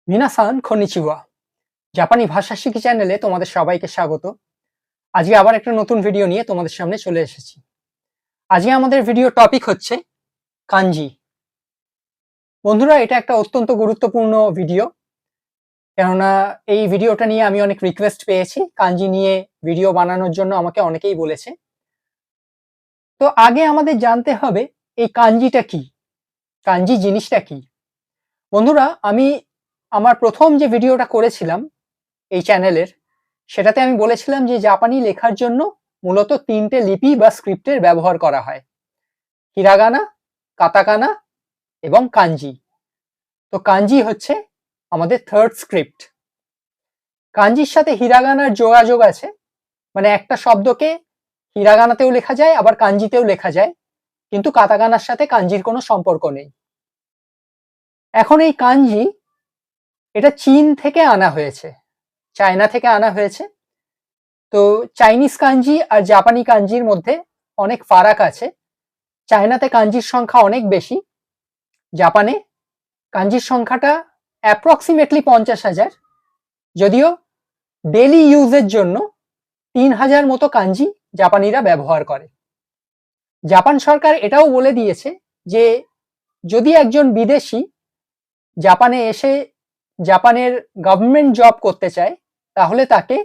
মিনাসান খনিচিওয়া জাপানি ভাষা শিখি চ্যানেলে তোমাদের সবাইকে স্বাগত। আজকে আবার একটা নতুন ভিডিও নিয়ে তোমাদের সামনে চলে এসেছি। আজকে আমাদের ভিডিও টপিক হচ্ছে কাঞ্জি। বন্ধুরা, এটা একটা অত্যন্ত গুরুত্বপূর্ণ ভিডিও, কেননা এই ভিডিওটা নিয়ে আমি অনেক রিকোয়েস্ট পেয়েছি। কাঞ্জি নিয়ে ভিডিও বানানোর জন্য আমাকে অনেকেই বলেছে। তো আগে আমাদের জানতে হবে এই কাঞ্জিটা কি, কাঞ্জি জিনিসটা কি। বন্ধুরা, আমি আমার প্রথম যে ভিডিওটা করেছিলাম এই চ্যানেলের, সেটাতে আমি বলেছিলাম যে জাপানি লেখার জন্য মূলত ৩টে লিপি বা স্ক্রিপ্টের ব্যবহার করা হয়: হিরাগানা, কাতাকানা এবং কাঞ্জি। তো কাঞ্জি হচ্ছে আমাদের থার্ড স্ক্রিপ্ট। কাঞ্জির সাথে হিরাগানার যোগাযোগ আছে, মানে একটা শব্দকে হিরাগানাতেও লেখা যায় আবার কাঞ্জিতেও লেখা যায়, কিন্তু কাতাকানার সাথে কাঞ্জির কোনো সম্পর্ক নেই। এখন এই কাঞ্জি, এটা চীন থেকে আনা হয়েছে, চায়না থেকে আনা হয়েছে। তো চাইনিজ কাঞ্জি আর জাপানি কাঞ্জির মধ্যে অনেক ফারাক আছে। চায়নাতে কাঞ্জির সংখ্যা অনেক বেশি, জাপানে কাঞ্জির সংখ্যাটা অ্যাপ্রক্সিমেটলি 50,000, যদিও ডেলি ইউজের জন্য 3,000 মতো কাঞ্জি জাপানিরা ব্যবহার করে। জাপান সরকার এটাও বলে দিয়েছে যে যদি একজন বিদেশি জাপানে এসে জাপানের গভর্নমেন্ট জব করতে চায়, তাহলে তাকে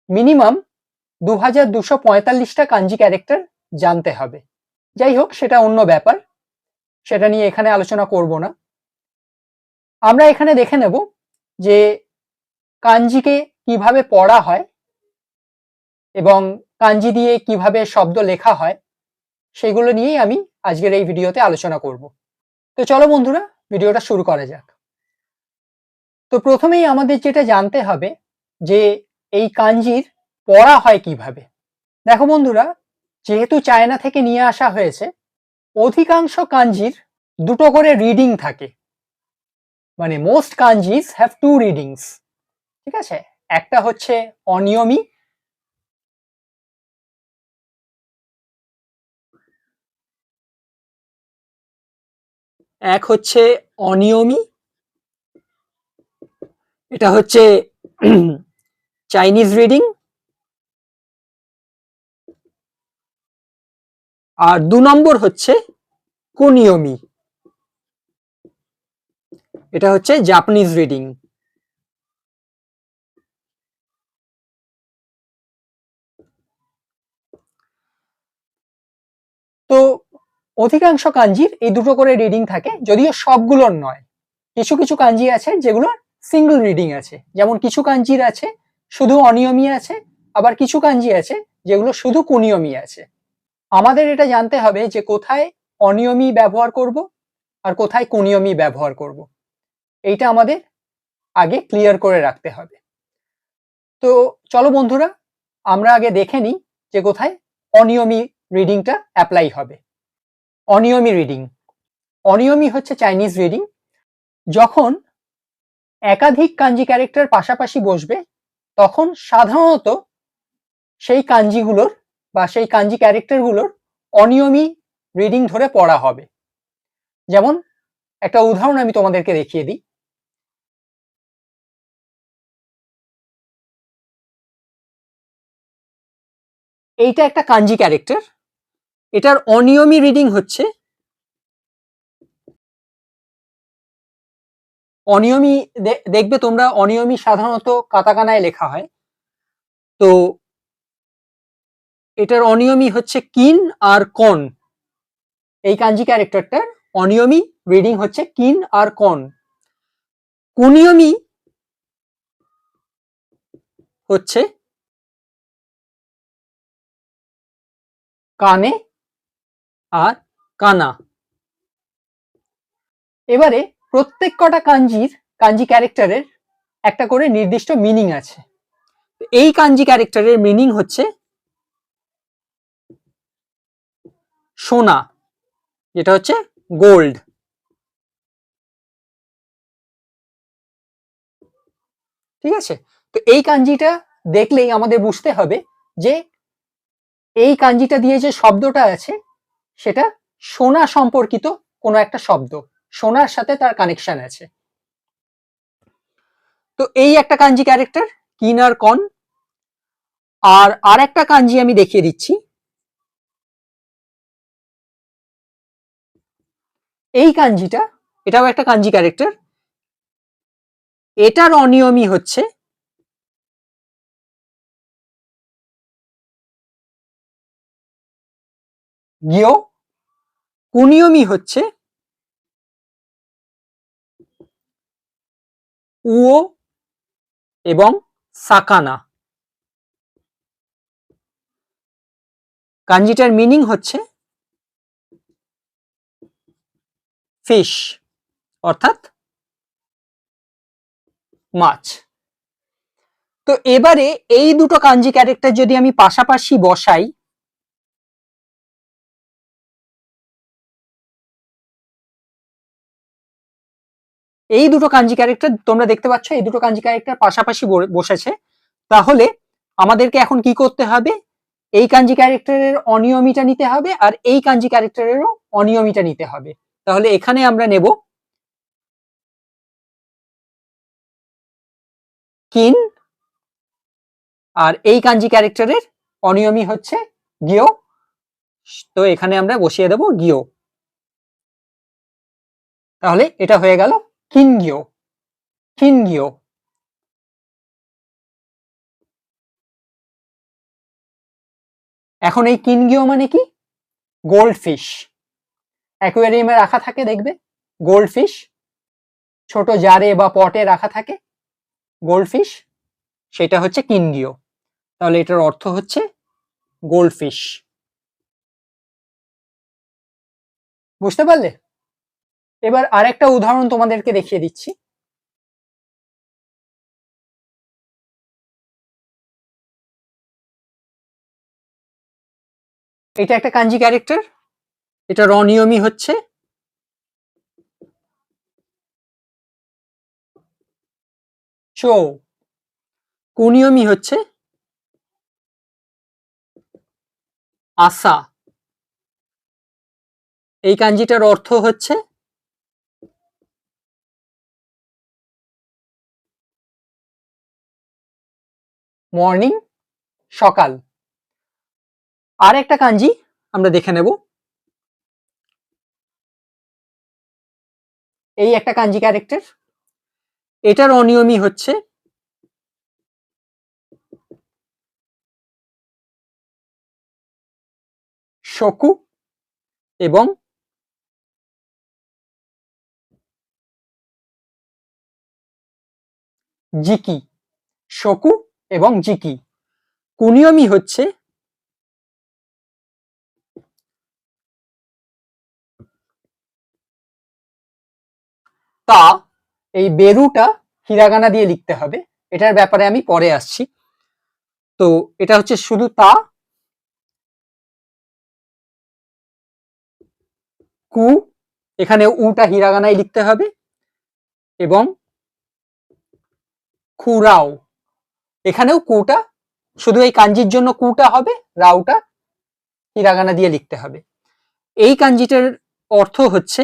মিনিমাম 2,245টা কাঞ্জি ক্যারেক্টার জানতে হবে। যাই হোক, সেটা অন্য ব্যাপার, সেটা নিয়ে এখানে আলোচনা করব না। আমরা এখানে দেখে নেব যে কাঞ্জিকে কিভাবে পড়া হয় এবং কাঞ্জি দিয়ে কিভাবে শব্দ লেখা হয়, সেগুলো নিয়েই আমি আজকের এই ভিডিওতে আলোচনা করব। তো চলো বন্ধুরা, ভিডিওটা শুরু করা যাক। তো প্রথমেই আমাদের যেটা জানতে হবে যে এই কাঞ্জির পড়া হয় কিভাবে। দেখো বন্ধুরা, যেহেতু চায়না থেকে নিয়ে আসা হয়েছে, অধিকাংশ কাঞ্জির দুটো করে রিডিং থাকে, মানে মোস্ট কাঞ্জিস হ্যাভ টু রিডিংস। ঠিক আছে, একটা হচ্ছে অনিয়মি, এক হচ্ছে অনিয়মি, এটা হচ্ছে চাইনিজ রিডিং। আর 2 নম্বর হচ্ছে কুনিয়মি, এটা হচ্ছে জাপানিজ রিডিং। তো অধিকাংশ কাঞ্জির এই দুটো করে রিডিং থাকে, যদিও সবগুলোর নয়। কিছু কিছু কাঞ্জি আছে যেগুলো সিঙ্গেল রিডিং আছে, যেমন কিছু কাঞ্জির আছে শুধু অনিয়মি আছে, আবার কিছু কাঞ্জি আছে যেগুলো শুধু কুনিয়মি আছে। আমাদের এটা জানতে হবে যে কোথায় অনিয়মি ব্যবহার করব আর কোথায় কুনিয়মি ব্যবহার করব, এইটা আমাদের আগে ক্লিয়ার করে রাখতে হবে। তো চলো বন্ধুরা, আমরা আগে দেখে নিই যে কোথায় অনিয়মি রিডিংটা অ্যাপ্লাই হবে। অনিয়মি রিডিং, অনিয়মি হচ্ছে চাইনিজ রিডিং। যখন একাধিক কাঞ্জি ক্যারেক্টার পাশাপাশি বসবে, তখন সাধারণত সেই কাঞ্জিগুলোর বা সেই কাঞ্জি ক্যারেক্টারগুলোর অনিয়মি রিডিং ধরে পড়া হবে। যেমন একটা উদাহরণ আমি তোমাদেরকে দেখিয়ে দিই। এইটা একটা কাঞ্জি ক্যারেক্টার, এটার অনিয়মি রিডিং হচ্ছে, অনিয়মি দেখবে তোমরা, অনিয়মি সাধারণত কাতাকানায় লেখা হয়। তো এটার অনিয়মি হচ্ছে কিন আর কন। এই কাঞ্জি ক্যারেক্টারটার অনিয়মি রিডিং হচ্ছে কিন আর কন। কুনিয়মি হচ্ছে কানে আর কানা। এবারে প্রত্যেক কটা কাঞ্জি ক্যারেক্টারের একটা করে নির্দিষ্ট মিনিং আছে। এই কাঞ্জি ক্যারেক্টারের মিনিং হচ্ছে সোনা, যেটা হচ্ছে গোল্ড। ঠিক আছে, তো এই কাঞ্জিটা দেখলেই আমাদের বুঝতে হবে যে এই কাঞ্জিটা দিয়ে যে শব্দটা আছে সেটা সোনা সম্পর্কিত কোনো একটা শব্দ, সোনার সাথে তার কানেকশন আছে। তো এই একটা কাঞ্জি ক্যারেক্টার, কিন আর কন। আর একটা কাঞ্জি আমি দেখিয়ে দিচ্ছি, এই কাঞ্জিটা, এটাও একটা কাঞ্জি ক্যারেক্টার। এটার অনিয়মই হচ্ছে গিও, কুনিয়মই হচ্ছে উও এবং সাকানা। কাঞ্জিটার মিনিং হচ্ছে ফিশ, অর্থাৎ মাছ। তো এবারে এই দুটো কাঞ্জি ক্যারেক্টার যদি আমি পাশাপাশি বসাই, এই দুটো কাঞ্জি ক্যারেক্টার তোমরা দেখতে পাচ্ছ, এই দুটো কাঞ্জি ক্যারেক্টার পাশাপাশি বসেছে, তাহলে আমাদেরকে এখন কি করতে হবে, এই কাঞ্জি ক্যারেক্টারের অনিয়মিটা নিতে হবে আর এই কাঞ্জি ক্যারেক্টারেরও অনিয়মিটা নিতে হবে। তাহলে এখানে আমরা নেব কিন, আর এই কাঞ্জি ক্যারেক্টারের অনিয়মী হচ্ছে গিও। তো এখানে আমরা বসিয়ে দেব গিও, তাহলে এটা হয়ে গেল কিনগিও, কিনগিও। এখন এই কিনগিও মানে কি, গোল্ড ফিশ, অ্যাকোয়ারিয়ামে রাখা থাকে দেখবে গোল্ড ফিশ, ছোট জারে বা পটে রাখা থাকে গোল্ড ফিশ, সেটা হচ্ছে কিনগিও। তাহলে এটার অর্থ হচ্ছে গোল্ড ফিশ। বুঝতে পারলে? এবার আরেকটা উদাহরণ তোমাদেরকে দেখিয়ে দিচ্ছি। এটা একটা কাঞ্জি ক্যারেক্টার, এটার অনিয়মই হচ্ছে চো, কুনিয়মই হচ্ছে আসা। এই কাঞ্জিটার অর্থ হচ্ছে মর্নিং, সকাল। আর একটা কাঞ্জি আমরা দেখে নেব, এই একটা কাঞ্জি ক্যারেক্টার, এটার অনিয়মই হচ্ছে শকু এবং জিকি, শকু এবং জিকি। কুনিয়মই হচ্ছে তা। এই বেরুটা হিরাগানা দিয়ে লিখতে হবে, এটার ব্যাপারে আমি পরে আসছি। তো এটা হচ্ছে শুধু তা, কু, এখানে উটা হিরাগানায় লিখতে হবে, এবং খুরাও, এখানেও কুটা, শুধু এই কাঞ্জির জন্য কুটা হবে, রাউটা হিরাগানা দিয়ে লিখতে হবে। এই কাঞ্জিটার অর্থ হচ্ছে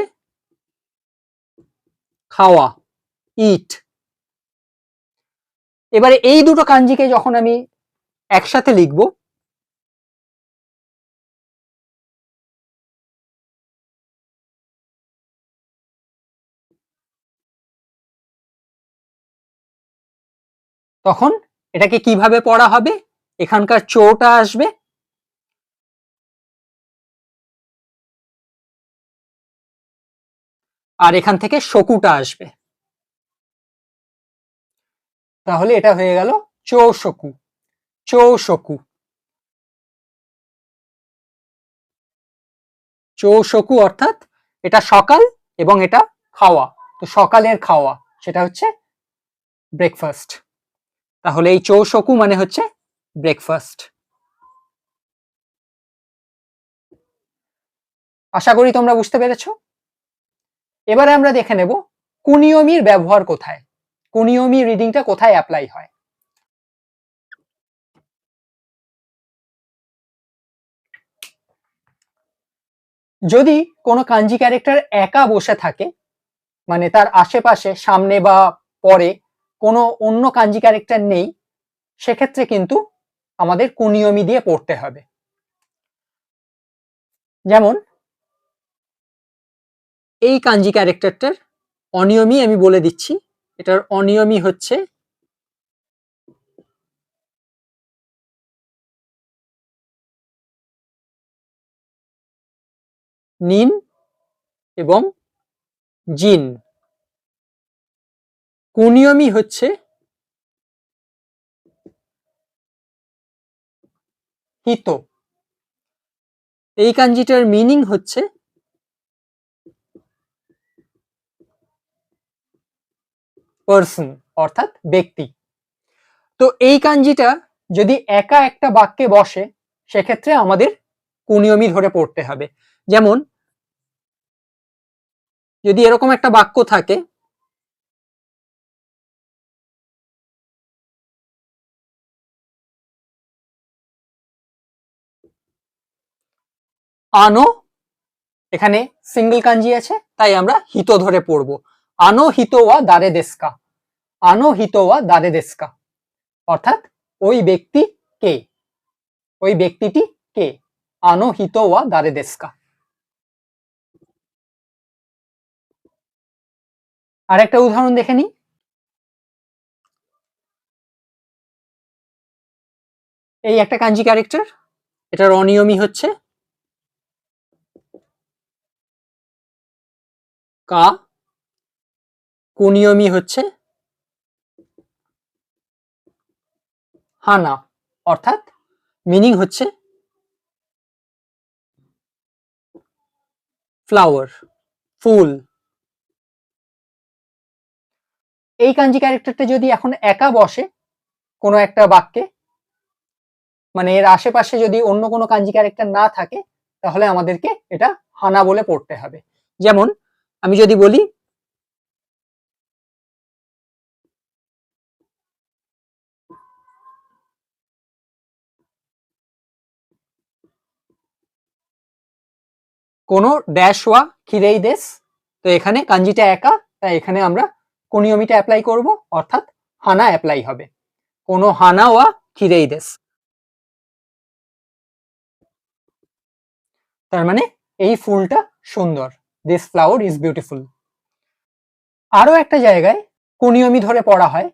খাওয়া, ইট। এবারে এই দুটো কাঞ্জিকে যখন আমি একসাথে লিখব, তখন এটাকে কিভাবে পড়া হবে, এখানকার চোটা আসবে, আর এখান থেকে শকুটা আসবে, তাহলে এটা হয়ে গেল চৌশকু, চৌশকু, চৌশকু, অর্থাৎ এটা সকাল এবং এটা খাওয়া। তো সকালের খাওয়া সেটা হচ্ছে ব্রেকফাস্ট, তাহলে এই চৌশকু মানে হচ্ছে ব্রেকফাস্ট। আশা করি তোমরা বুঝতে পেরেছো। এবারে আমরা দেখে নেব কুনিয়মির ব্যবহার কোথায়, কুনিয়মি রিডিংটা কোথায় অ্যাপ্লাই হয়। যদি কোনো কাঞ্জি ক্যারেক্টার একা বসে থাকে, মানে তার আশেপাশে সামনে বা পরে কোনো অন্য কাঞ্জি ক্যারেক্টার নেই, সেক্ষেত্রে কিন্তু আমাদের কুনিয়মি দিয়ে পড়তে হবে। যেমন এই কাঞ্জি ক্যারেক্টারটার অনিয়মি আমি বলে দিচ্ছি, এটার অনিয়মি হচ্ছে নিন এবং জিন। কুনিয়মি হচ্ছে হিত। এই কাঞ্জিটার মিনিং হচ্ছে পার্সন, অর্থাৎ ব্যক্তি। তো এই কাঞ্জিটা যদি একা একটা বাক্যে বসে, সেক্ষেত্রে আমাদের কুনিয়মি ধরে পড়তে হবে। যেমন যদি এরকম একটা বাক্য থাকে, আনো, এখানে সিঙ্গেল কাঞ্জি আছে, তাই আমরা হিত ধরে পড়বো। আনো হিত ওয়া দারে দেস্কা, আনো হিত ওয়া দারে দেস্কা, অর্থাৎ ওই ব্যক্তি কে, ওই ব্যক্তিটি কে, আনো হিত ওয়া দারে দেস্কা। আর একটা উদাহরণ দেখে নিই। এই একটা কাঞ্জি ক্যারেক্টার, এটার অনিয়মি হচ্ছে কা, কুনিয়মি হচ্ছে হানা, অর্থাৎ মিনিং হচ্ছে ফ্লাওয়ার, ফুল। এই কাঞ্জি ক্যারেক্টারটা যদি এখন একা বসে কোনো একটা বাক্যে, মানে এর আশেপাশে যদি অন্য কোনো কাঞ্জি ক্যারেক্টার না থাকে, তাহলে আমাদেরকে এটা হানা বলে পড়তে হবে। যেমন আমি যদি বলি কোনো ড্যাশ ওয়া খিরেই দেশ, তো এখানে কাঞ্জিটা একা, তাই এখানে আমরা কুনিয়মিটা অ্যাপ্লাই করব, অর্থাৎ হানা অ্যাপ্লাই হবে। কোনো হানা ওয়া খিরেই দেশ, তার মানে এই ফুলটা সুন্দর, দিস ফ্লাওয়ার ইজ বিউটিফুল। আরো একটা জায়গায় কুনিয়মি ধরে পড়া হয়,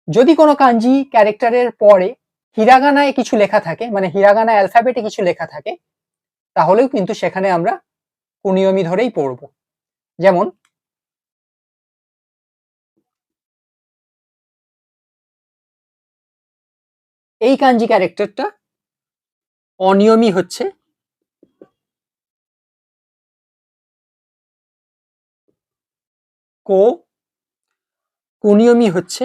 যদি কোনো কাঞ্জি ক্যারেক্টারের পরে হিরাগানায় কিছু লেখা থাকে, মানে হিরাগানা অ্যালফাবেটে কিছু লেখা থাকে, তাহলেও কিন্তু সেখানে আমরা কুনিয়মি ধরেই পড়ব। যেমন এই কাঞ্জি ক্যারেক্টারটা অনিয়মি হচ্ছে কো, কুনিয়মি হচ্ছে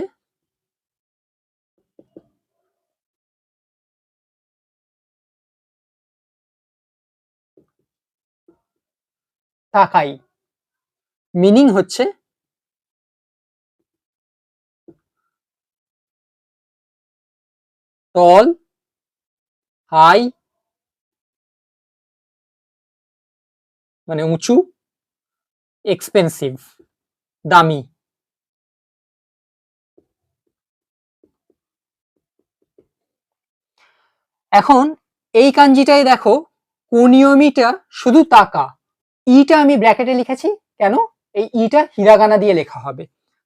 তাকাই, মিনিং হচ্ছে টল, হাই, মানে উঁচু, এক্সপেন্সিভ, দামি। এখন এই কাঞ্জিটাই দেখো, কুনিয়মিটা শুধু তাকা, ইটা আমি ব্র্যাকেটে লিখেছি কেন, এই ইটা হিরাগানা দিয়ে লেখা হবে।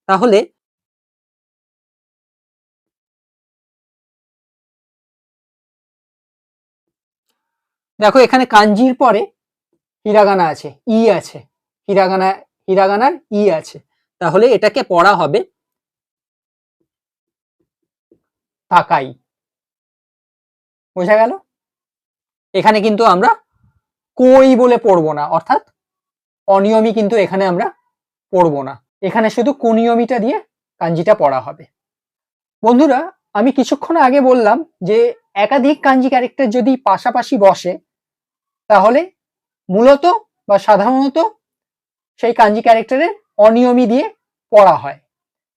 তাহলে দেখো এখানে কাঞ্জির পরে হিরাগানা আছে, ই আছে, হিরাগানা, হিরাগানার ই আছে, তাহলে এটাকে পড়া হবে তাকাই। বোঝা গেল? এখানে কিন্তু আমরা কই বলে পড়বো না, অর্থাৎ অনিয়মি কিন্তু এখানে আমরা পড়বো না, এখানে শুধু কুনিয়মিটা দিয়ে কাঞ্জিটা পড়া হবে। বন্ধুরা, আমি কিছুক্ষণ আগে বললাম যে একাধিক কাঞ্জি ক্যারেক্টার যদি পাশাপাশি বসে, তাহলে মূলত বা সাধারণত সেই কাঞ্জি ক্যারেক্টারের অনিয়মি দিয়ে পড়া হয়,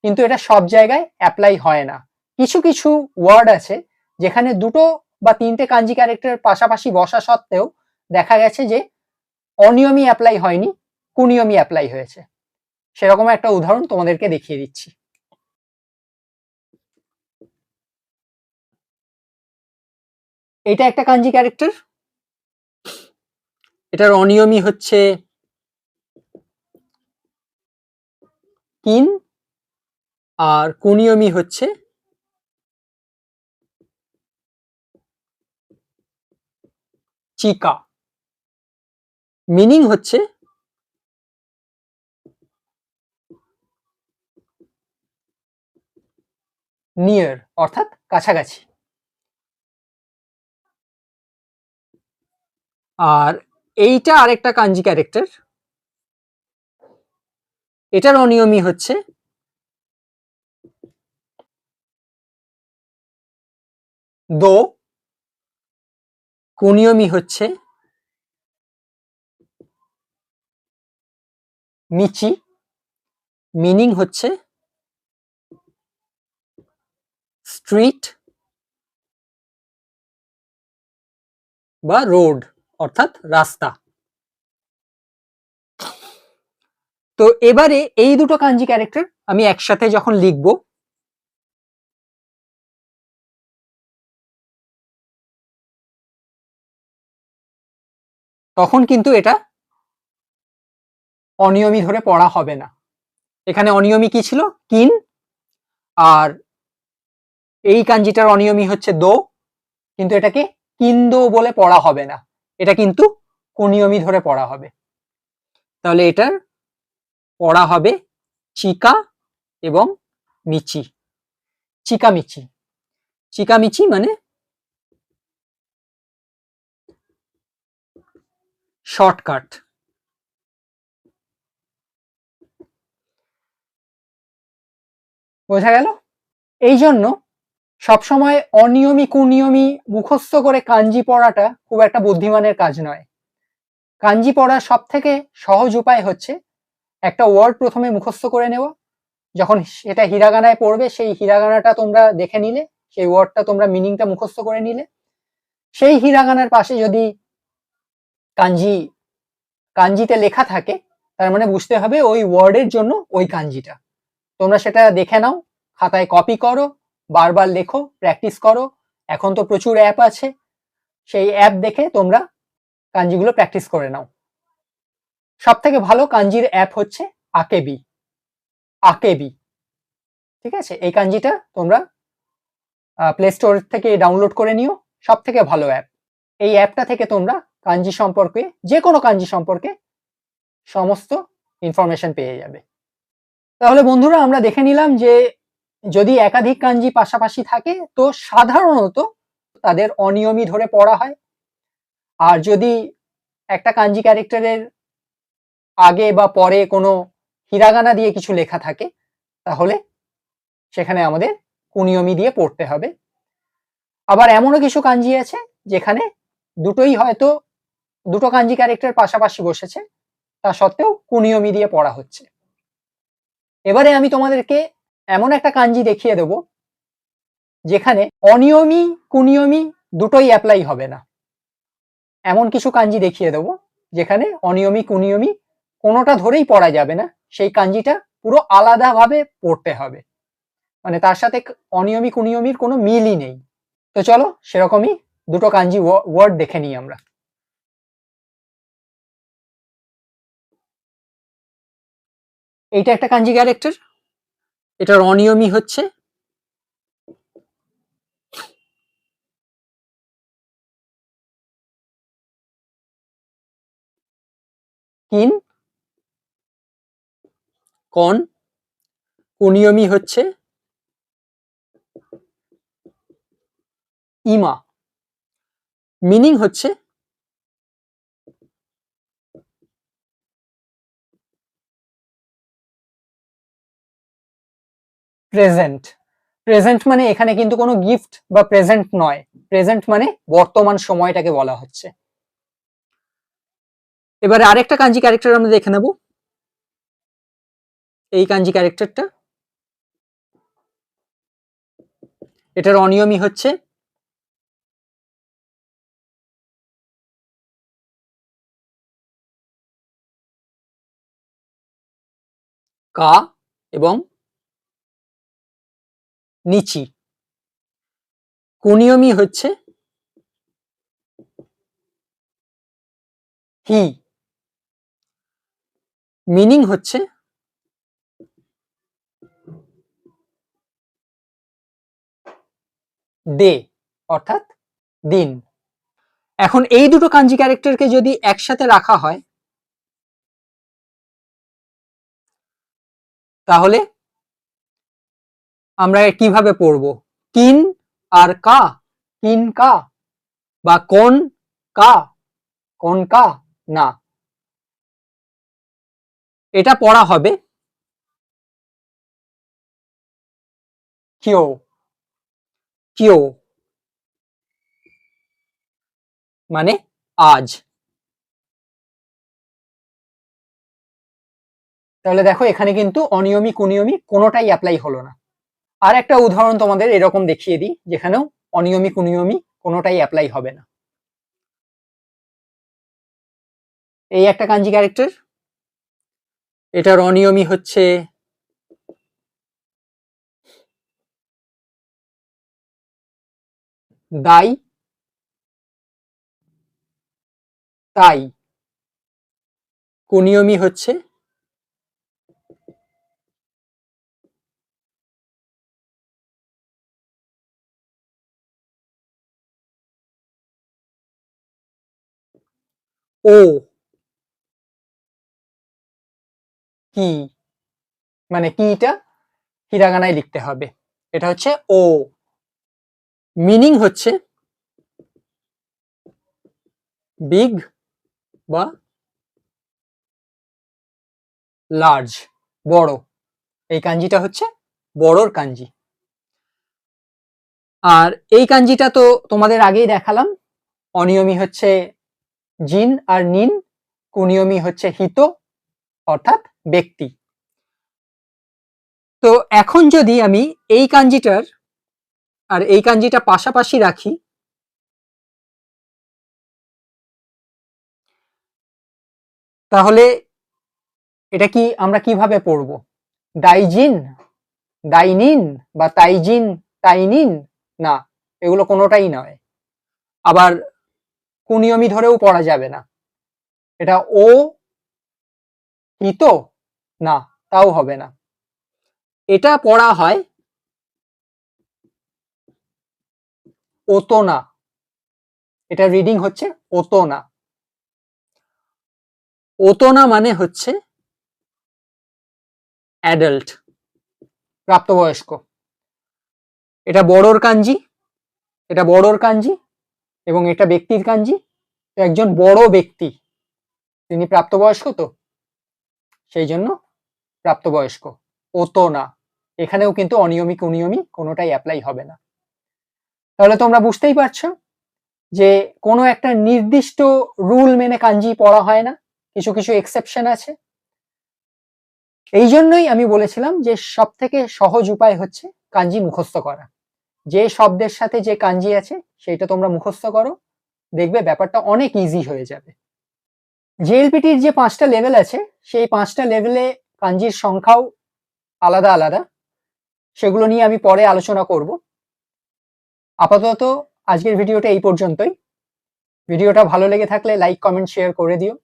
কিন্তু এটা সব জায়গায় অ্যাপ্লাই হয় না। কিছু কিছু ওয়ার্ড আছে যেখানে দুটো বা তিনটে কাঞ্জি ক্যারেক্টার পাশাপাশি বসা সত্ত্বেও দেখা গেছে যে অনিয়মি অ্যাপ্লাই হয়নি, কুনিয়মি অ্যাপ্লাই হয়েছে। সেরকম একটা উদাহরণ তোমাদেরকে দেখিয়ে দিচ্ছি। এটা একটা কাঞ্জি ক্যারেক্টার, এটার অনিয়মী হচ্ছে কিন, আর কুনিয়মী হচ্ছে চিকা। মিনিং হচ্ছে নিয়ার, অর্থাৎ কাছাকাছি। আর এইটা আরেকটা কাঞ্জি ক্যারেক্টার, এটার অনিয়মী হচ্ছে দো, কুনিয়মী হচ্ছে মিচি, মিনিং হচ্ছে স্ট্রিট বা রোড, অর্থাৎ রাস্তা। তো এবারে এই দুটো কাঞ্জি ক্যারেক্টার আমি একসাথে যখন লিখব, তখন কিন্তু এটা অনিয়মী ধরে পড়া হবে না। এখানে অনিয়মী কি ছিল? কিন। আর এই কাঞ্জিটার অনিয়মী হচ্ছে দো, কিন্তু এটাকে কিন্দো বলে পড়া হবে না, এটা কিন্তু কুনিয়মী ধরে পড়া হবে। তাহলে এটার পড়া হবে চিকা এবং মিচি। চিকামিচি, চিকামিচি মানে শর্টকাট। বোঝা গেল? এই জন্য সবসময় অনিয়মী কুনিয়মী মুখস্থ করে কাঞ্জি পড়াটা খুব একটা বুদ্ধিমানের কাজ নয়। কাঞ্জি পড়ার সব থেকে সহজ উপায় হচ্ছে একটা ওয়ার্ড প্রথমে মুখস্থ করে নেওয়া, যখন সেটা হিরাগানায় পড়বে সেই হিরাগানাটা তোমরা দেখে নিলে, সেই ওয়ার্ডটা তোমরা মিনিংটা মুখস্থ করে নিলে, সেই হিরাগানার পাশে যদি কাঞ্জি কাঞ্জিতে লেখা থাকে, তার মানে বুঝতে হবে ওই ওয়ার্ডের জন্য ওই কাঞ্জিটা। তোমরা সেটা দেখে নাও, খাতায় কপি করো, বারবার লেখো, প্র্যাকটিস করো। এখন তো প্রচুর অ্যাপ আছে, সেই অ্যাপ দেখে তোমরা কাঞ্জিগুলো প্র্যাকটিস করে নাও। সব থেকে ভালো কাঞ্জির অ্যাপ হচ্ছে আকেবি। আকেবি, ঠিক আছে? এই কাঞ্জিটা তোমরা প্লে স্টোর থেকে ডাউনলোড করে নিও, সব থেকে ভালো অ্যাপ। এই অ্যাপটা থেকে তোমরা কাঞ্জি সম্পর্কে, যে কোনো কাঞ্জি সম্পর্কে সমস্ত ইনফরমেশন পেয়ে যাবে। তাহলে বন্ধুরা, আমরা দেখে নিলাম যে যদি একাধিক কাঞ্জি পাশাপাশি থাকে তো সাধারণত তাদের অনিয়মী ধরে পড়া হয়। আর যদি একটা কাঞ্জি ক্যারেক্টারের আগে বা পরে কোনো হিরাগানা দিয়ে কিছু লেখা থাকে, তাহলে সেখানে আমাদের কুনিয়মী দিয়ে পড়তে হবে। আবার এমনও কিছু কাঞ্জি আছে যেখানে দুটোই হয়তো দুটো কাঞ্জি ক্যারেক্টার পাশাপাশি বসেছে, তা সত্ত্বেও কুনিয়মী দিয়ে পড়া হচ্ছে। এবারে আমি তোমাদেরকে এমন একটা কাঞ্জি দেখিয়ে দেব যেখানে অনিয়মী কুনিয়মী দুটোই অ্যাপ্লাই হবে না। এমন কিছু কাঞ্জি দেখিয়ে দেব যেখানে অনিয়মী কুনিয়মী কোনোটা ধরেই পড়া যাবে না, সেই কাঞ্জিটা পুরো আলাদাভাবে পড়তে হবে, মানে তার সাথে অনিয়মী কুনিয়মীর কোনো মিলই নেই। তো চলো সেরকমই দুটো কাঞ্জি ওয়ার্ড দেখে নিই আমরা। এইটা একটা কাঞ্জি ক্যারেক্টার, এটার অনিয়মী হচ্ছে কিন, কন, কুনিয়মী হচ্ছে ইমা, মিনিং হচ্ছে প্রেজেন্ট। প্রেজেন্ট মানে এখানে কিন্তু কোনো গিফট বা প্রেজেন্ট নয়, প্রেজেন্ট মানে বর্তমান সময়টাকে বলা হচ্ছে। এবারে আরেকটা কাঞ্জি ক্যারেক্টার আমরা দেখে নেব। এই কাঞ্জি ক্যারেক্টারটা, এটার অনিয়মী হচ্ছে কা এবং নিচি, কুনিয়মী হচ্ছে হি, মিনিং হচ্ছে ডে অর্থাৎ দিন। এখন এই দুটো কাঞ্জি ক্যারেক্টারকে যদি একসাথে রাখা হয় তাহলে আমরা কিভাবে পড়ব? কিন আর কা, কিন কা, বা কোন কা, কোন কা, না, এটা পড়া হবে কিও, কিও মানে আজ। তাহলে দেখো এখানে কিন্তু অনিয়মী কুনিয়মী কোনোটাই অ্যাপ্লাই হলো না। আর একটা উদাহরণ তোমাদের এরকম দেখিয়ে দিই যেখানেও অনিয়মী কুনিয়মী কোনোটাই অ্যাপ্লাই হবে না। এই একটা কাঞ্জি ক্যারেক্টার, এটার অনিয়মী হচ্ছে দাই, তাই। কুনিয়মী হচ্ছে ও, কি, মানে কিটা হিরাগানায় লিখতে হবে, এটা হচ্ছে ও। মিনিং হচ্ছে বিগ বা লার্জ, বড়। এই কাঞ্জিটা হচ্ছে বড়র কাঞ্জি। আর এই কাঞ্জিটা তো তোমাদের আগেই দেখালাম, অনিয়মী হচ্ছে জিন আর নিন, কুনিয়মী হচ্ছে হিত অর্থাৎ ব্যক্তি। তো এখন যদি আমি এই কাঞ্জিটার আর এই কাঞ্জিটা পাশাপাশি রাখি তাহলে এটা কি আমরা কিভাবে পড়ব? ডাইজিন, ডাইনিন, বা তাইজিন, তাইনিন, না, এগুলো কোনোটাই নয়। আবার কুনিয়মী ধরেও পড়া যাবে না, এটা ও হিত, না, তাও হবে না। এটা পড়া হয় ওতোনা, এটা রিডিং হচ্ছে ওতোনা। ওতোনা মানে হচ্ছে অ্যাডাল্ট, প্রাপ্তবয়স্ক। এটা বড়োর কাঞ্জি, এটা বড়োর কাঞ্জি এবং এটা ব্যক্তির কাঞ্জি। একজন বড় ব্যক্তি, তিনি প্রাপ্তবয়স্ক, তো সেই জন্য প্রাপ্তবয়স্ক। ওতোনা, এখানেও কিন্তু অনিয়মী কুনিয়মী কোনোটাই অ্যাপ্লাই হবে না। তাহলে তোমরা বুঝতেই পারছো যে কোনো একটা নির্দিষ্ট রুল মেনে কাঞ্জি পড়া হয় না, কিছু কিছু এক্সেপশন আছে। এই জন্যই আমি বলেছিলাম যে সব থেকে সহজ উপায় হচ্ছে কাঞ্জি মুখস্থ করা। যে শব্দের সাথে যে কাঞ্জি আছে সেটা তোমরা মুখস্থ করো, দেখবে ব্যাপারটা অনেক ইজি হয়ে যাবে। জেএলপিটির যে 5টা লেভেল আছে সেই 5টা লেভেলে কাঞ্জির সংখ্যাও আলাদা আলাদা, সেগুলো নিয়ে আমি পরে আলোচনা করব। আপাতত আজকের ভিডিওটা এই পর্যন্তই। ভিডিওটা ভালো লেগে থাকলে লাইক কমেন্ট শেয়ার করে দিও।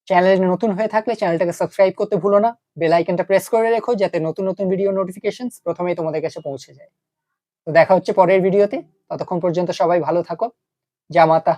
চ্যানেলে নতুন হয়ে থাকলে চ্যানেলটাকে সাবস্ক্রাইব করতে ভুলো না, বেল আইকনটা প্রেস করে রেখো যাতে নতুন নতুন ভিডিও নোটিফিকেশনস প্রথমেই তোমাদের কাছে পৌঁছে যায়। তো দেখা হচ্ছে পরের ভিডিওতে, ততক্ষণ পর্যন্ত সবাই ভালো থাকো। জামাতা।